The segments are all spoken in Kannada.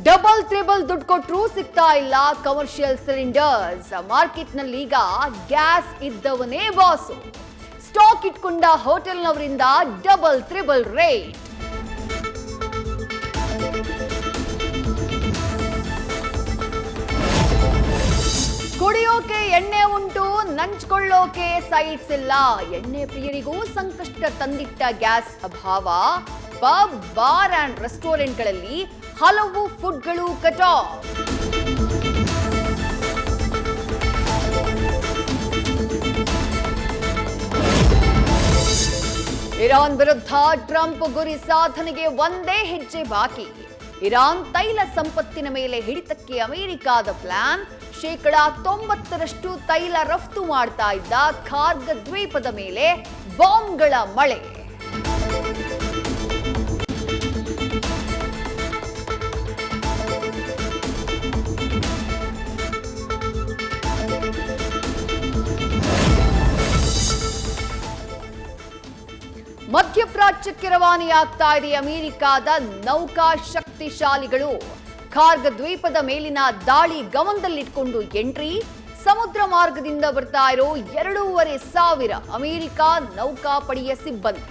ಡಬಲ್ ತ್ರಿಬಲ್ ದುಡ್ಡು ಕೊಟ್ಟರೂ ಸಿಗ್ತಾ ಇಲ್ಲ ಕಮರ್ಷಿಯಲ್ ಸಿಲಿಂಡರ್ಸ್. ಮಾರ್ಕೆಟ್ನಲ್ಲಿ ಈಗ ಗ್ಯಾಸ್ ಇದ್ದವನೇ ಬಾಸು. ಸ್ಟಾಕ್ ಇಟ್ಕೊಂಡ ಹೋಟೆಲ್ನವರಿಂದ ಡಬಲ್ ತ್ರಿಬಲ್ ರೇಟ್. ಕುಡಿಯೋಕೆ ಎಣ್ಣೆ ಉಂಟು, ನಂಚ್ಕೊಳ್ಳೋಕೆ ಸೈಟ್ಸ್ ಇಲ್ಲ. ಎಣ್ಣೆ ಪ್ರಿಯರಿಗೂ ಸಂಕಷ್ಟ ತಂದಿಟ್ಟ ಗ್ಯಾಸ್ ಅಭಾವ. ಪಬ್, ಬಾರ್ ಅಂಡ್ ರೆಸ್ಟೋರೆಂಟ್ಗಳಲ್ಲಿ ಹಲವು ಫುಡ್ಗಳು ಕಟ್ ಆಫ್. ಇರಾನ್ ವಿರುದ್ಧ ಟ್ರಂಪ್ ಗುರಿ ಸಾಧನೆಗೆ ಒಂದೇ ಹೆಜ್ಜೆ ಬಾಕಿ. ಇರಾನ್ ತೈಲ ಸಂಪತ್ತಿನ ಮೇಲೆ ಹಿಡಿತಕ್ಕೆ ಅಮೆರಿಕದ ಪ್ಲಾನ್. 90% ತೈಲ ರಫ್ತು ಮಾಡ್ತಾ ಇದ್ದ ಖಾರ್ಗ ದ್ವೀಪದ ಮೇಲೆ ಬಾಂಬ್ಗಳ ಮಳೆ. ಮಧ್ಯಪ್ರಾಚ್ಯಕ್ಕೆ ರವಾನೆಯಾಗ್ತಾ ಇದೆ ಅಮೆರಿಕದ ನೌಕಾ ಶಕ್ತಿಶಾಲಿಗಳು. ಖಾರ್ಗ ದ್ವೀಪದ ಮೇಲಿನ ದಾಳಿ ಗಮನದಲ್ಲಿಟ್ಕೊಂಡು ಎಂಟ್ರಿ. ಸಮುದ್ರ ಮಾರ್ಗದಿಂದ ಬರ್ತಾ ಇರೋ 2,500 ಅಮೆರಿಕ ನೌಕಾಪಡೆಯ ಸಿಬ್ಬಂದಿ.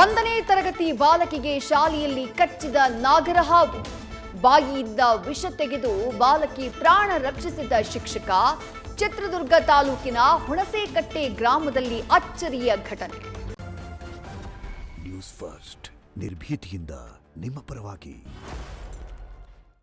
ಒಂದನೇ ತರಗತಿ ಬಾಲಕಿಗೆ ಶಾಲೆಯಲ್ಲಿ ಕಚ್ಚಿದ ನಾಗರಹಾವು. ಬಾಯಿಯಿಂದ ವಿಷ ತೆಗೆದು ಬಾಲಕಿ ಪ್ರಾಣ ರಕ್ಷಿಸಿದ ಶಿಕ್ಷಕ. ಚಿತ್ರದುರ್ಗ ತಾಲೂಕಿನ ಹುಣಸೇಕಟ್ಟೆ ಗ್ರಾಮದಲ್ಲಿ ಅಚ್ಚರಿಯ ಘಟನೆ. ನ್ಯೂಸ್ ಫಸ್ಟ್ ನಿರ್ಭೀತಿಯಿಂದ ನಿಮ್ಮ ಪರವಾಗಿ.